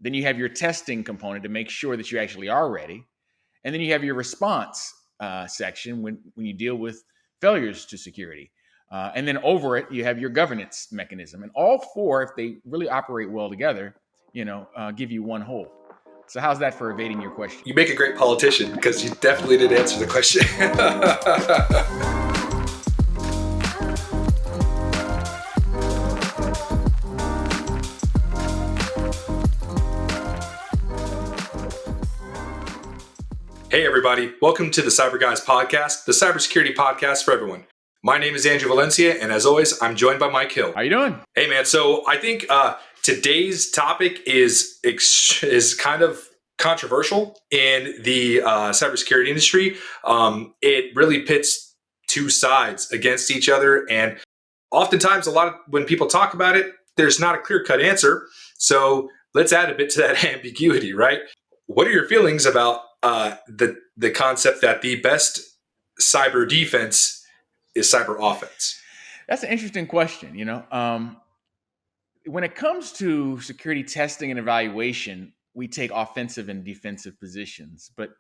Then you have your testing component to make sure that you actually are ready. And then you have your response section when you deal with failures to security. And then over it, you have your governance mechanism. And all four, if they really operate well together, give you one whole. So how's that for evading your question? You make a great politician because you definitely did answer the question. Hey everybody, welcome to the Cyber Guys podcast, the cybersecurity podcast for everyone. My name is Andrew Valencia, and as always, I'm joined by Mike Hill. How you doing? Hey man, so I think today's topic is kind of controversial in the cybersecurity industry. It really pits two sides against each other, and oftentimes when people talk about it, there's not a clear-cut answer. So let's add a bit to that ambiguity, right? What are your feelings about the concept that the best cyber defense is cyber offense? That's an interesting question. When it comes to security testing and evaluation, we take offensive and defensive positions. But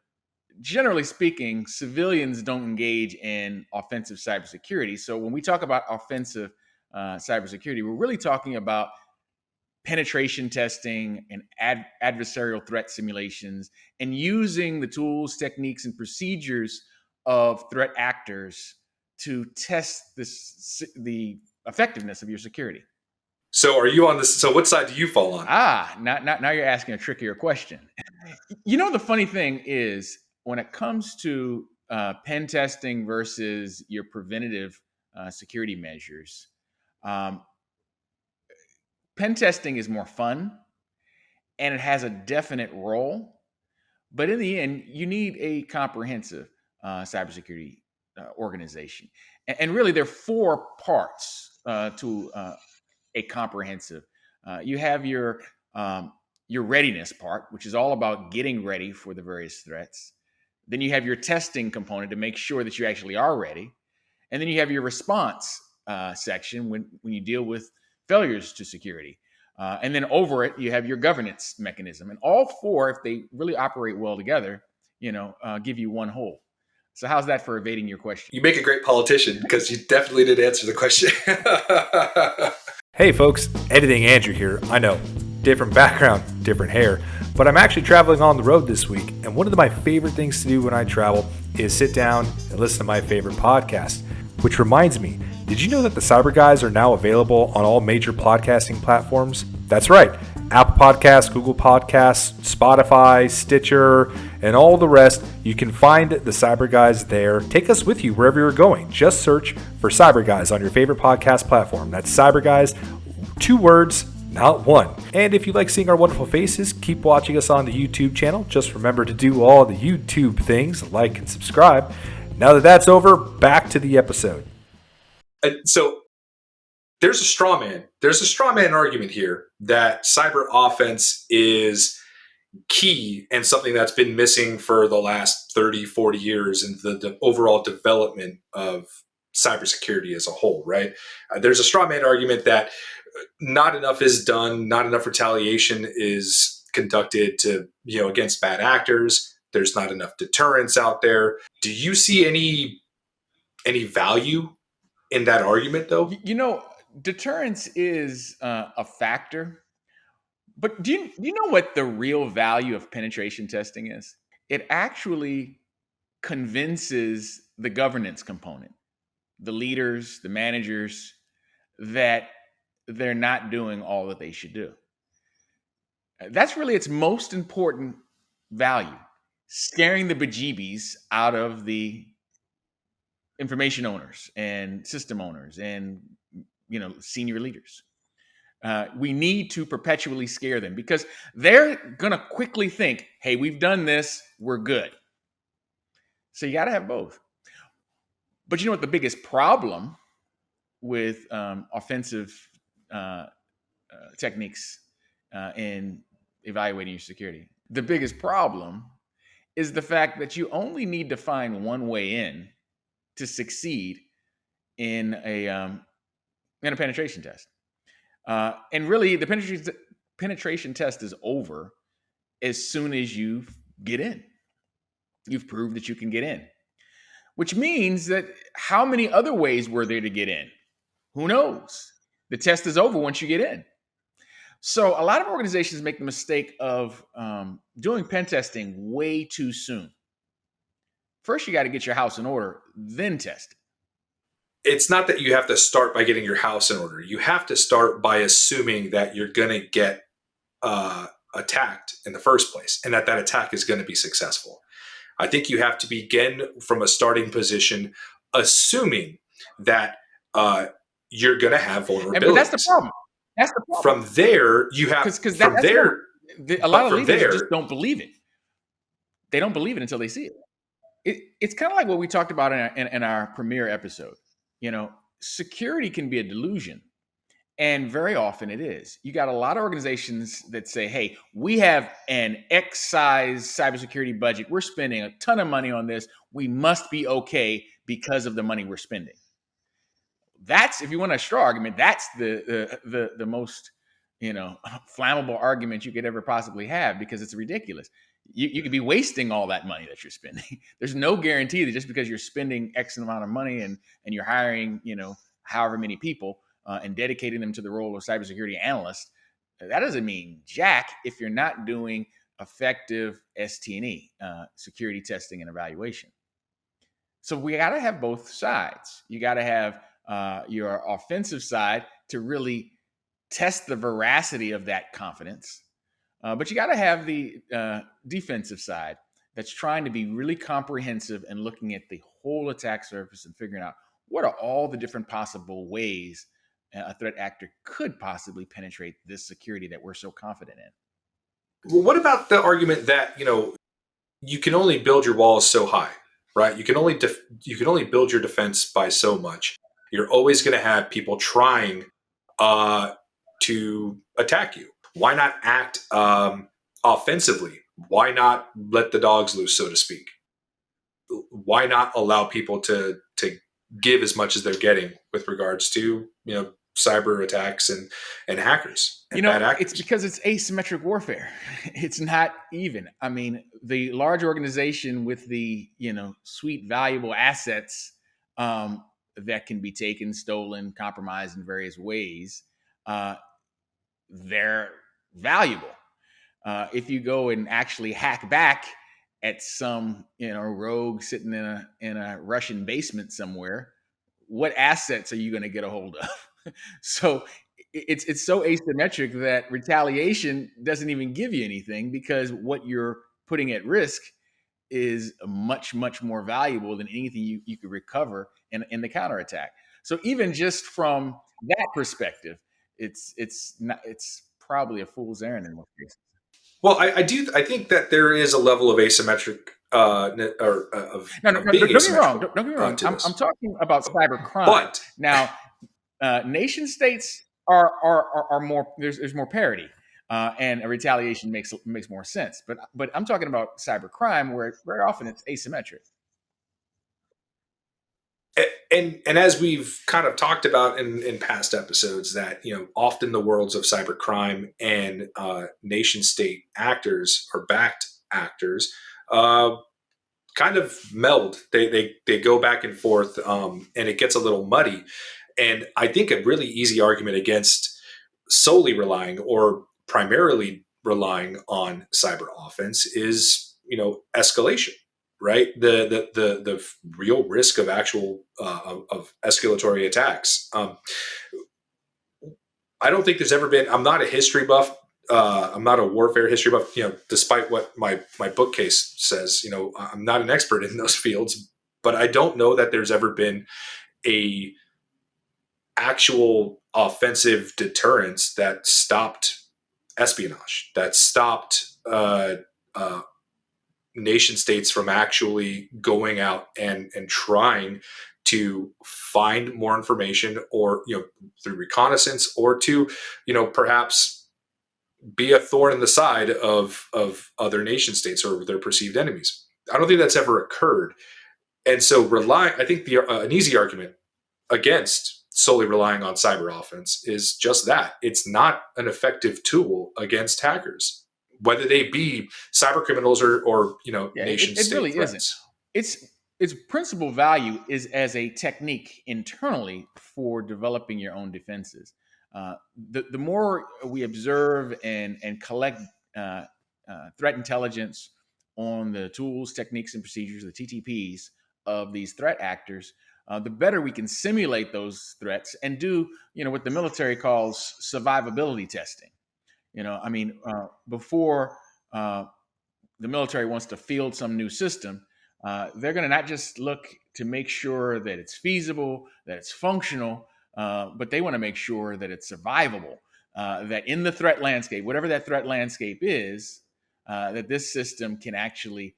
generally speaking, civilians don't engage in offensive cybersecurity. So when we talk about offensive cybersecurity, we're really talking about penetration testing and adversarial threat simulations and using the tools, techniques, and procedures of threat actors to test the effectiveness of your security. So are you on this? So what side do you fall on? Now you're asking a trickier question. The funny thing is when it comes to pen testing versus your preventative security measures, pen testing is more fun and it has a definite role. But in the end, you need a comprehensive cybersecurity organization. And really, there are four parts to a comprehensive. You have your readiness part, which is all about getting ready for the various threats. Then you have your testing component to make sure that you actually are ready. And then you have your response section when you deal with failures to security. And then over it, you have your governance mechanism. And all four, if they really operate well together, give you one whole. So how's that for evading your question? You make a great politician because you definitely did answer the question. Hey folks, Editing Andrew here. I know, different background, different hair, but I'm actually traveling on the road this week, and one of my favorite things to do when I travel is sit down and listen to my favorite podcast. Which reminds me, did you know that the Cyber Guys are now available on all major podcasting platforms? That's right, Apple Podcasts, Google Podcasts, Spotify, Stitcher, and all the rest. You can find the Cyber Guys there. Take us with you wherever you're going. Just search for Cyber Guys on your favorite podcast platform. That's Cyber Guys, 2 words, not one. And if you like seeing our wonderful faces, keep watching us on the YouTube channel. Just remember to do all the YouTube things, like and subscribe. Now that that's over, back to the episode. So there's a straw man. There's a straw man argument here that cyber offense is key and something that's been missing for the last 30, 40 years in the overall development of cybersecurity as a whole, right? There's a straw man argument that not enough is done, not enough retaliation is conducted against bad actors. There's not enough deterrence out there. Do you see any value in that argument, though? Deterrence is a factor. But do you know what the real value of penetration testing is? It actually convinces the governance component, the leaders, the managers, that they're not doing all that they should do. That's really its most important value, scaring the bejeebies out of the information owners and system owners and senior leaders. We need to perpetually scare them because they're going to quickly think, hey, we've done this, we're good. So you got to have both. But you know what the biggest problem with offensive techniques in evaluating your security? The biggest problem is the fact that you only need to find one way in to succeed in a penetration test. And really, the penetration test is over as soon as you get in. You've proved that you can get in, which means that how many other ways were there to get in? Who knows? The test is over once you get in. So a lot of organizations make the mistake of doing pen testing way too soon. First, you got to get your house in order, then test it. It's not that you have to start by getting your house in order. You have to start by assuming that you're going to get attacked in the first place, and that attack is going to be successful. I think you have to begin from a starting position, assuming that you're going to have vulnerabilities. But that's the problem. That's the problem. From there, you have from there. A lot of leaders just don't believe it. They don't believe it until they see it. It's kind of like what we talked about in our premiere episode. Security can be a delusion. And very often it is. You got a lot of organizations that say, hey, we have an X size cybersecurity budget. We're spending a ton of money on this. We must be okay because of the money we're spending. That's, if you want a straw argument, that's the most, flammable argument you could ever possibly have, because it's ridiculous. You could be wasting all that money that you're spending. There's no guarantee that just because you're spending X amount of money and you're hiring, however many people, and dedicating them to the role of cybersecurity analyst, that doesn't mean jack if you're not doing effective ST&E, security testing and evaluation. So we got to have both sides. You got to have your offensive side to really test the veracity of that confidence. But you got to have the defensive side that's trying to be really comprehensive and looking at the whole attack surface and figuring out what are all the different possible ways a threat actor could possibly penetrate this security that we're so confident in. Well, what about the argument that, you can only build your walls so high, right? You can only build your defense by so much. You're always going to have people trying to attack you. Why not act offensively? Why not let the dogs loose, so to speak? Why not allow people to give as much as they're getting with regards to, cyber attacks and hackers and bad actors? It's because it's asymmetric warfare. It's not even. I mean, the large organization with the, sweet, valuable assets that can be taken, stolen, compromised in various ways, they're valuable. If you go and actually hack back at some, rogue sitting in a Russian basement somewhere, what assets are you going to get a hold of? So it's so asymmetric that retaliation doesn't even give you anything, because what you're putting at risk is much, much more valuable than anything you could recover in the counterattack. So even just from that perspective, it's probably a fool's errand in most cases. Well, I think that there is a level of asymmetric No, don't get me wrong. Don't get me wrong. I'm talking about cyber crime. But now, nation states are more. There's more parity, and a retaliation makes more sense. But I'm talking about cyber crime, where very often it's asymmetric. And as we've kind of talked about in past episodes, that often the worlds of cyber crime and nation state actors or backed actors kind of meld. They go back and forth, and it gets a little muddy. And I think a really easy argument against solely relying or primarily relying on cyber offense is, escalation, right? The real risk of actual of escalatory attacks. I don't think there's ever been. I'm not a history buff. I'm not a warfare history buff. Despite what my bookcase says, I'm not an expert in those fields. But I don't know that there's ever been a actual offensive deterrence that stopped espionage, that stopped nation states from actually going out and trying to find more information, or through reconnaissance, or to perhaps be a thorn in the side of other nation states or their perceived enemies. I don't think that's ever occurred. And so I think an easy argument against solely relying on cyber offense is just that. It's not an effective tool against hackers, whether they be cyber criminals or Yeah, nation it state really isn't. threats. Its its principal value is as a technique internally for developing your own defenses. The more we observe and collect uh, threat intelligence on the tools, techniques, and procedures, the TTPs of these threat actors, the better we can simulate those threats and do, what the military calls survivability testing. I mean, before the military wants to field some new system, they're going to not just look to make sure that it's feasible, that it's functional, but they want to make sure that it's survivable, that in the threat landscape, whatever that threat landscape is, that this system can actually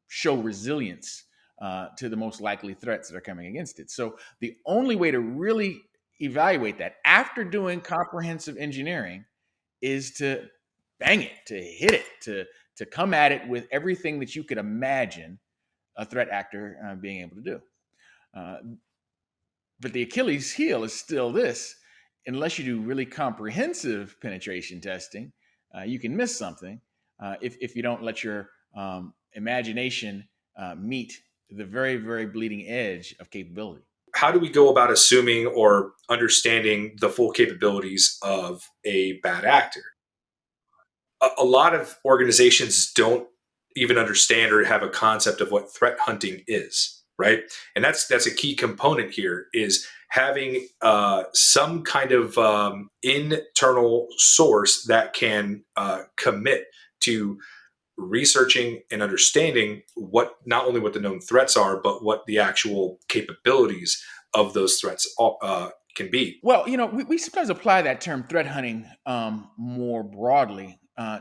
show resilience to the most likely threats that are coming against it. So the only way to really evaluate that after doing comprehensive engineering is to bang it, to hit it, to come at it with everything that you could imagine a threat actor being able to do. Uh, but the Achilles heel is still this: unless you do really comprehensive penetration testing, you can miss something if you don't let your imagination meet the very, very bleeding edge of capability. How do we go about assuming or understanding the full capabilities of a bad actor? A lot of organizations don't even understand or have a concept of what threat hunting is, right? And that's a key component here, is having some kind of internal source that can commit to researching and understanding what, not only what the known threats are, but what the actual capabilities of those threats can be. Well, we sometimes apply that term threat hunting more broadly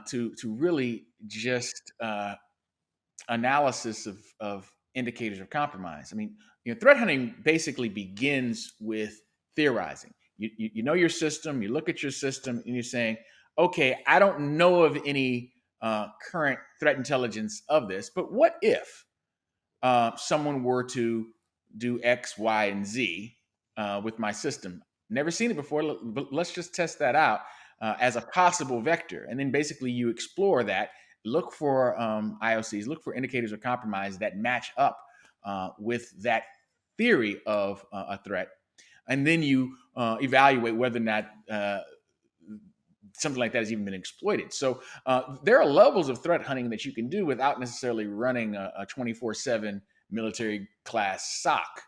to really just analysis of indicators of compromise. I mean, threat hunting basically begins with theorizing. You know your system, you look at your system, and you're saying, okay, I don't know of any current threat intelligence of this, but what if someone were to do X, Y, and Z with my system? Never seen it before, but let's just test that out as a possible vector. And then basically you explore that, look for IOCs, look for indicators of compromise that match up with that theory of a threat. And then you evaluate whether or not something like that has even been exploited. So there are levels of threat hunting that you can do without necessarily running a 24/7 military class SOC.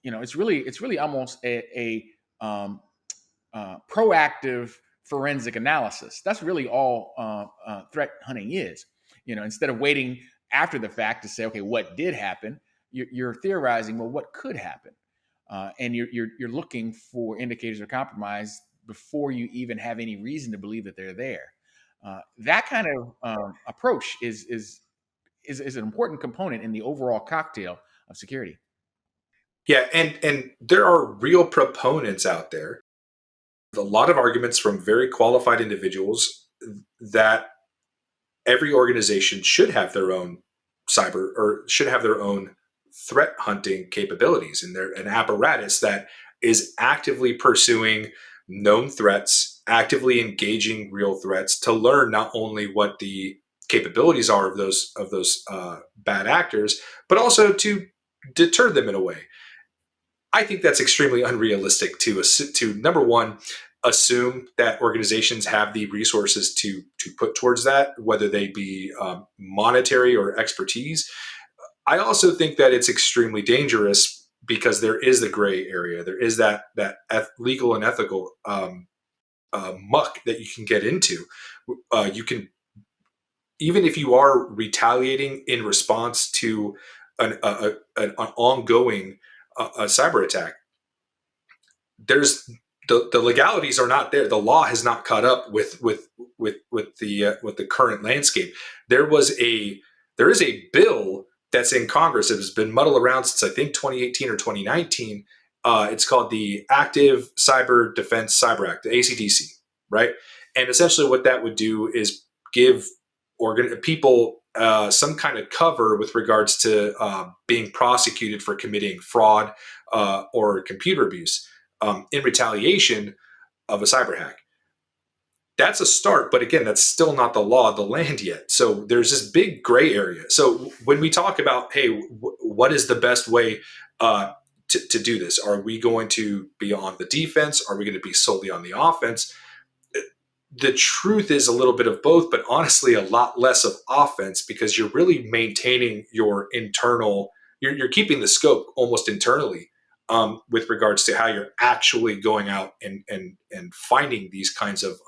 It's really almost a proactive forensic analysis. That's really all threat hunting is. Instead of waiting after the fact to say, okay, what did happen? You're theorizing, well, what could happen, and you're looking for indicators of compromise before you even have any reason to believe that they're there. That kind of approach is an important component in the overall cocktail of security. Yeah, and there are real proponents out there, a lot of arguments from very qualified individuals, that every organization should have their own cyber, or should have their own threat hunting capabilities, and they're an apparatus that is actively pursuing known threats, actively engaging real threats to learn not only what the capabilities are of those bad actors, but also to deter them in a way. I think that's extremely unrealistic to number one, assume that organizations have the resources to put towards that, whether they be monetary or expertise. I also think that it's extremely dangerous because there is the gray area. There is that legal and ethical muck that you can get into. You can, even if you are retaliating in response to an ongoing cyber attack, there's the legalities are not there. The law has not caught up with the current landscape. There is a bill that's in Congress that has been muddled around since I think 2018 or 2019. It's called the Active Cyber Defense Cyber Act, the ACDC, right? And essentially, what that would do is give people some kind of cover with regards to being prosecuted for committing fraud or computer abuse in retaliation of a cyber hack. That's a start, but again, that's still not the law of the land yet. So there's this big gray area. So when we talk about, hey, what is the best way to do this? Are we going to be on the defense? Are we going to be solely on the offense? The truth is a little bit of both, but honestly, a lot less of offense, because you're really maintaining your internal, you're keeping the scope almost internally with regards to how you're actually going out and finding these kinds of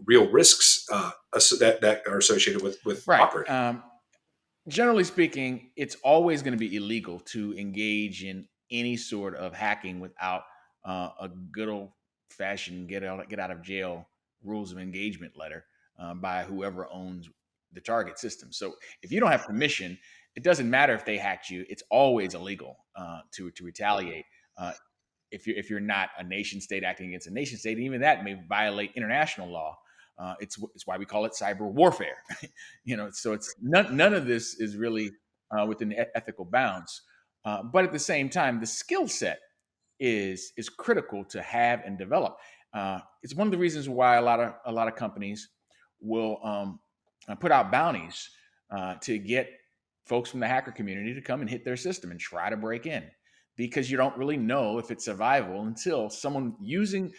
real risks that are associated with Right. operating. Generally speaking, it's always going to be illegal to engage in any sort of hacking without a good old fashioned get out of jail rules of engagement letter by whoever owns the target system. So if you don't have permission, it doesn't matter if they hacked you. It's always illegal to retaliate. If you're not a nation state acting against a nation state, and even that may violate international law. It's why we call it cyber warfare. So it's none of this is really within the ethical bounds. But at the same time, the skill set is critical to have and develop. It's one of the reasons why a lot of companies will put out bounties to get folks from the hacker community to come and hit their system and try to break in, because you don't really know if it's survivable until someone using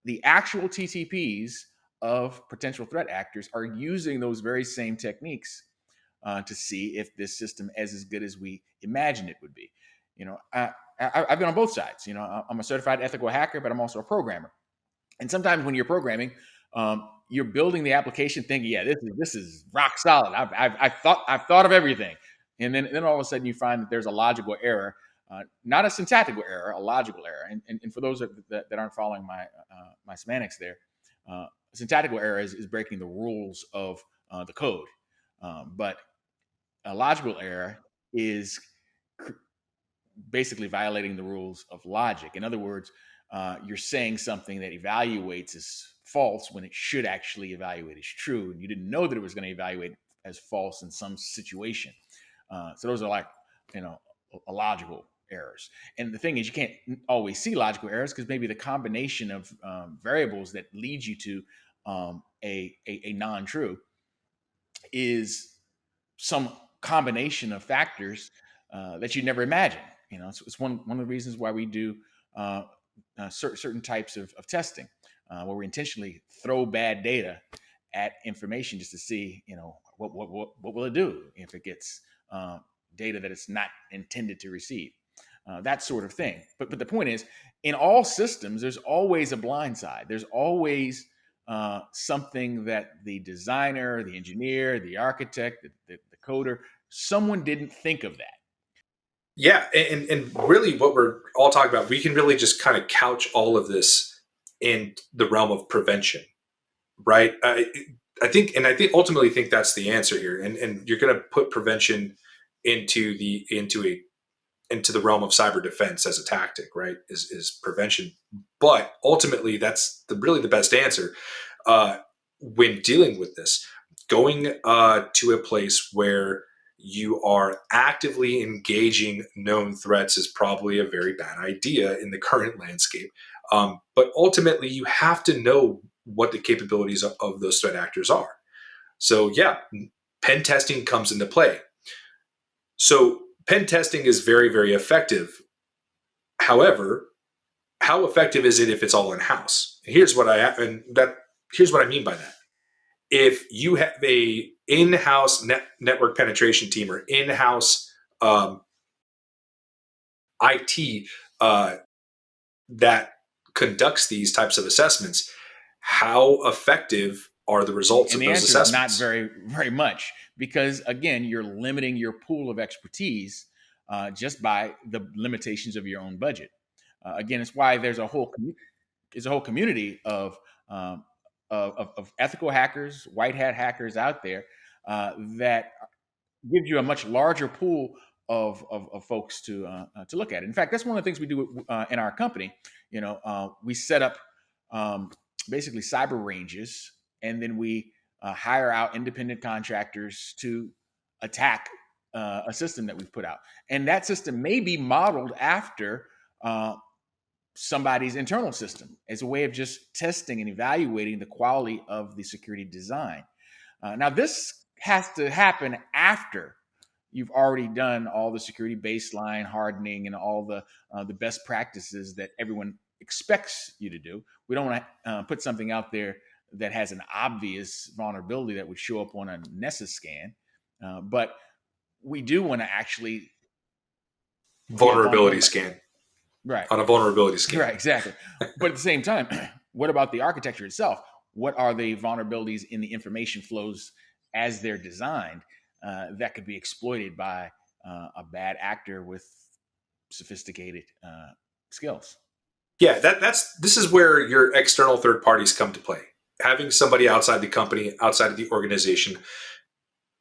the actual TTPs of potential threat actors are using those very same techniques to see if this system is as good as we imagined it would be. I've been on both sides. I'm a certified ethical hacker, but I'm also a programmer. And sometimes when you're programming, you're building the application thinking, yeah, this is rock solid. I've thought of everything, and then all of a sudden you find that there's a logical error, not a syntactical error, a logical error. And for those that aren't following my semantics there, syntactical error is breaking the rules of the code, but a logical error is basically violating the rules of logic. In other words, you're saying something that evaluates as false when it should actually evaluate as true, and you didn't know that it was going to evaluate as false in some situation. So those are like, a logical errors. And the thing is, you can't always see logical errors because maybe the combination of variables that leads you to a non-true is some combination of factors that you never imagined. It's one of the reasons why we do certain types of testing where we intentionally throw bad data at information just to see, what will it do if it gets data that it's not intended to receive, that sort of thing. But the point is, in all systems, there's always a blind side. There's always something that the designer, the engineer, the architect, the coder, someone didn't think of that. Yeah, and really what we're all talking about, we can really just kind of couch all of this in the realm of prevention, right? I think ultimately think that's the answer here, and you're going to put prevention into the realm of cyber defense as a tactic, right? Is prevention, but ultimately that's really the best answer when dealing with this. Going to a place where you are actively engaging known threats is probably a very bad idea in the current landscape. But ultimately, you have to know what the capabilities of those threat actors are. So yeah, pen testing comes into play. So pen testing is very, very effective. However, how effective is it if it's all in-house? Here's what I mean by that. If you have a in-house network penetration team or in-house IT that conducts these types of assessments, how effective are the results And of the those answer is not assessments? very, very much, because again, you're limiting your pool of expertise just by the limitations of your own budget. Again, it's why there's a whole community of ethical hackers, white hat hackers out there that gives you a much larger pool of folks to look at. In fact, that's one of the things we do in our company. We set up basically cyber ranges, and then we hire out independent contractors to attack a system that we've put out. And that system may be modeled after somebody's internal system as a way of just testing and evaluating the quality of the security design. Now, this has to happen after you've already done all the security baseline hardening and all the best practices that everyone expects you to do. We don't want to put something out there that has an obvious vulnerability that would show up on a Nessus scan, but we do want to actually vulnerability scan. Right. On a vulnerability scan. Right, exactly. But at the same time, what about the architecture itself? What are the vulnerabilities in the information flows as they're designed that could be exploited by a bad actor with sophisticated skills? Yeah, this is where your external third parties come to play. Having somebody outside the company, outside of the organization,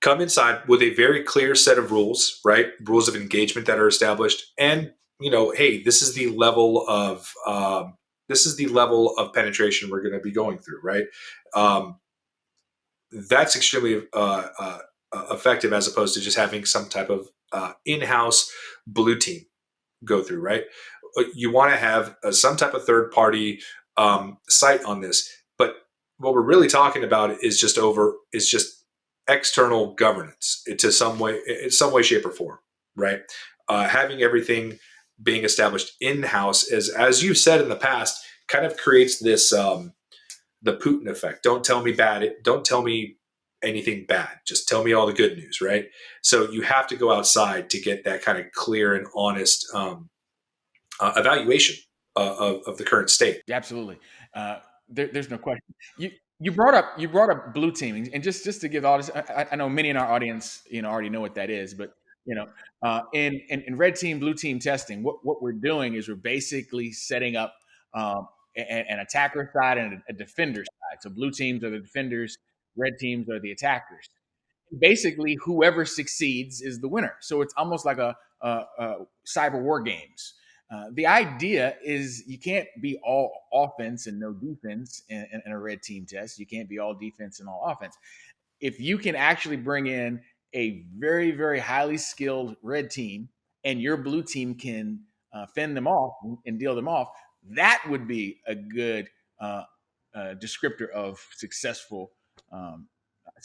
come inside with a very clear set of rules, right? Rules of engagement that are established, and hey, this is the level of penetration we're going to be going through, right? That's extremely effective as opposed to just having some type of in-house blue team go through, right? You want to have some type of third party site on this, but what we're really talking about is just external governance in some way, shape, or form, right? Having everything being established in-house, as you've said in the past, kind of creates this the Putin effect. Don't tell me anything bad. Just tell me all the good news, right? So you have to go outside to get that kind of clear and honest evaluation of the current state. Absolutely. There's no question. You brought up blue teaming, and just to give all this, I know many in our audience already know what that is, but in red team, blue team testing, what we're doing is we're basically setting up an attacker side and a defender side. So blue teams are the defenders, red teams are the attackers. Basically, whoever succeeds is the winner. So it's almost like a cyber war games. The idea is you can't be all offense and no defense in a red team test. You can't be all defense and all offense. If you can actually bring in a very, very highly skilled red team and your blue team can fend them off and deal them off, that would be a good descriptor of successful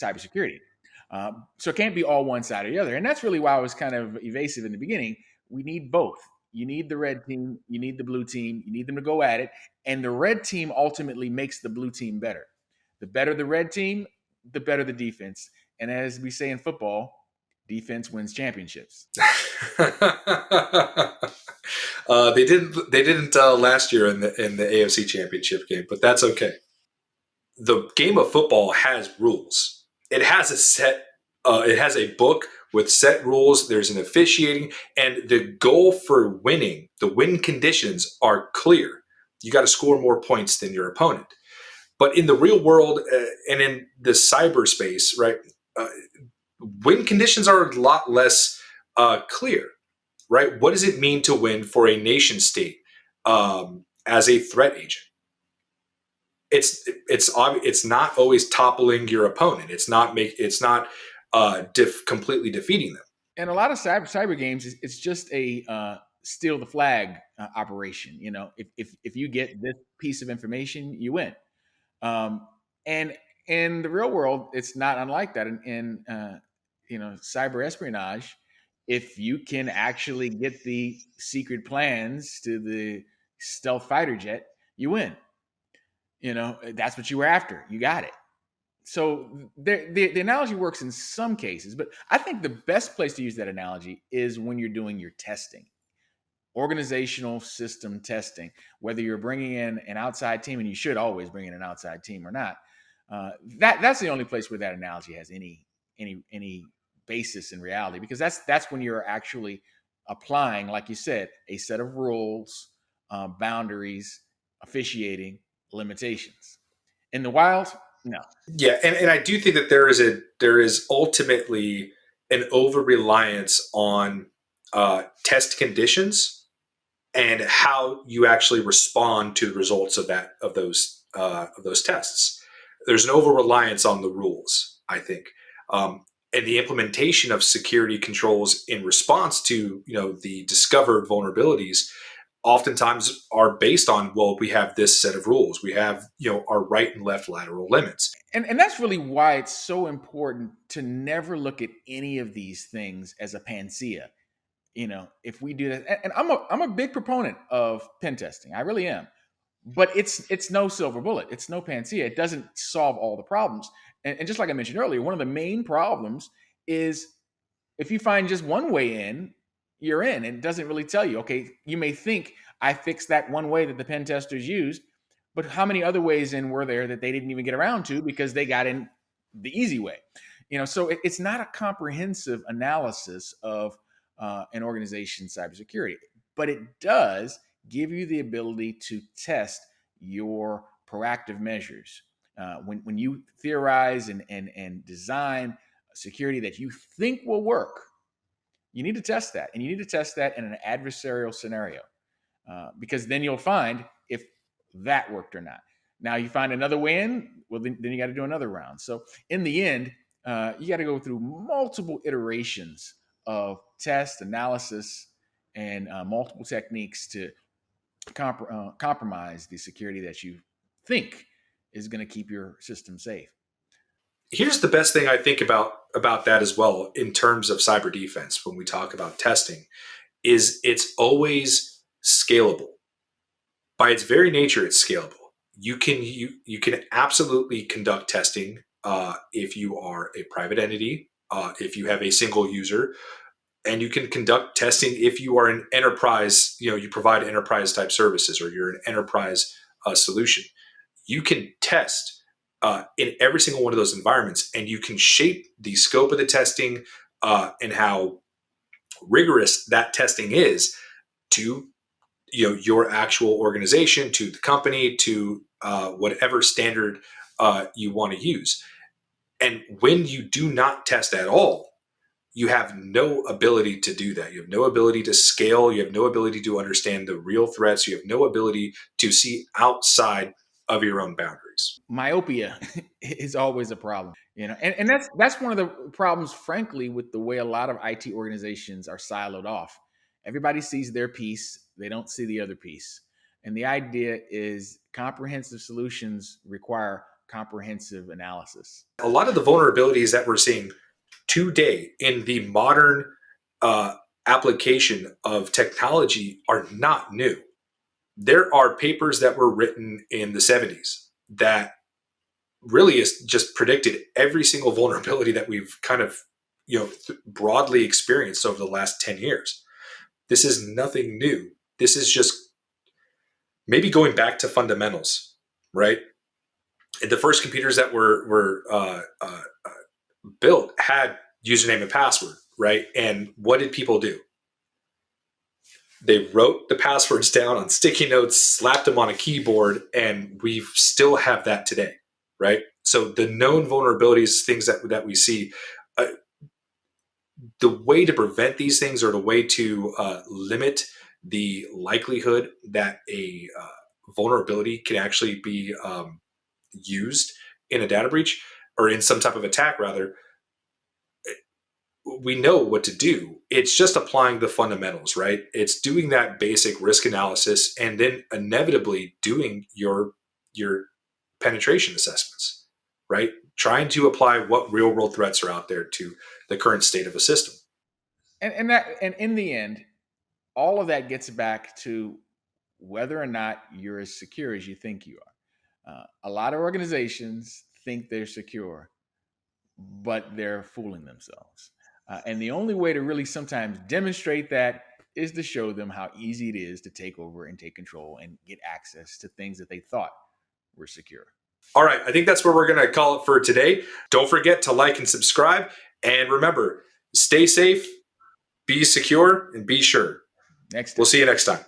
cybersecurity. So it can't be all one side or the other. And that's really why I was kind of evasive in the beginning. We need both. You need the red team, you need the blue team, you need them to go at it. And the red team ultimately makes the blue team better. The better the red team, the better the defense. And as we say in football, defense wins championships. They didn't last year in the AFC Championship game, but that's okay. The game of football has rules. It has a book with set rules. There's an officiating, and the goal for winning, the win conditions are clear. You got to score more points than your opponent. But in the real world and in the cyberspace, right, win conditions are a lot less clear, right? What does it mean to win for a nation state as a threat agent? It's not always toppling your opponent. It's not completely defeating them. And a lot of cyber games, it's just a steal the flag operation. If you get this piece of information, you win. And in the real world, it's not unlike that. In cyber espionage, if you can actually get the secret plans to the stealth fighter jet, you win. That's what you were after. You got it. So the analogy works in some cases, but I think the best place to use that analogy is when you're doing your testing, organizational system testing, whether you're bringing in an outside team, and you should always bring in an outside team or not. That's the only place where that analogy has any basis in reality, because that's when you're actually applying, like you said, a set of rules, boundaries, officiating, limitations. In the wild, no. Yeah, and I do think that there is ultimately an over reliance on test conditions and how you actually respond to the results of those tests. there's an over reliance on the rules, I think. And the implementation of security controls in response to the discovered vulnerabilities oftentimes are based on, well, we have this set of rules, we have our right and left lateral limits. And that's really why it's so important to never look at any of these things as a panacea. If we do that, and I'm a big proponent of pen testing, I really am. But it's no silver bullet. It's no panacea. It doesn't solve all the problems. And just like I mentioned earlier, one of the main problems is if you find just one way in, you're in. And it doesn't really tell you, okay, you may think I fixed that one way that the pen testers used, but how many other ways in were there that they didn't even get around to because they got in the easy way? So it's not a comprehensive analysis of an organization's cybersecurity, but it does give you the ability to test your proactive measures. When you theorize and design security that you think will work, you need to test that. And you need to test that in an adversarial scenario because then you'll find if that worked or not. Now you find another way in, well, then you got to do another round. So in the end, you got to go through multiple iterations of test, analysis, and multiple techniques to compromise the security that you think is going to keep your system safe. Here's the best thing I think about that as well in terms of cyber defense when we talk about testing is it's always scalable. By its very nature, it's scalable. You can absolutely conduct testing if you are a private entity, if you have a single user, and you can conduct testing if you are an enterprise, you provide enterprise type services or you're an enterprise solution. You can test in every single one of those environments, and you can shape the scope of the testing and how rigorous that testing is to your actual organization, to the company, to whatever standard you want to use. And when you do not test at all, you have no ability to do that. You have no ability to scale. You have no ability to understand the real threats. You have no ability to see outside of your own boundaries. Myopia is always a problem, and that's one of the problems, frankly, with the way a lot of IT organizations are siloed off. Everybody sees their piece. They don't see the other piece. And the idea is comprehensive solutions require comprehensive analysis. A lot of the vulnerabilities that we're seeing today in the modern application of technology are not new. There are papers that were written in the 70s that really is just predicted every single vulnerability that we've kind of broadly experienced over the last 10 years. This is nothing new. This is just maybe going back to fundamentals, right? And the first computers that were built had username and password, right? And what did people do? They wrote the passwords down on sticky notes, slapped them on a keyboard, and we still have that today, right? So the known vulnerabilities, things that we see, the way to prevent these things or the way to limit the likelihood that a vulnerability can actually be used in a data breach or in some type of attack, rather, we know what to do. It's just applying the fundamentals, right? It's doing that basic risk analysis and then inevitably doing your penetration assessments, right? Trying to apply what real world threats are out there to the current state of a system. And in the end, all of that gets back to whether or not you're as secure as you think you are. A lot of organizations think they're secure, but they're fooling themselves. And the only way to really sometimes demonstrate that is to show them how easy it is to take over and take control and get access to things that they thought were secure. All right, I think that's where we're going to call it for today. Don't forget to like and subscribe. And remember, stay safe, be secure, and be sure. Next time. We'll see you next time.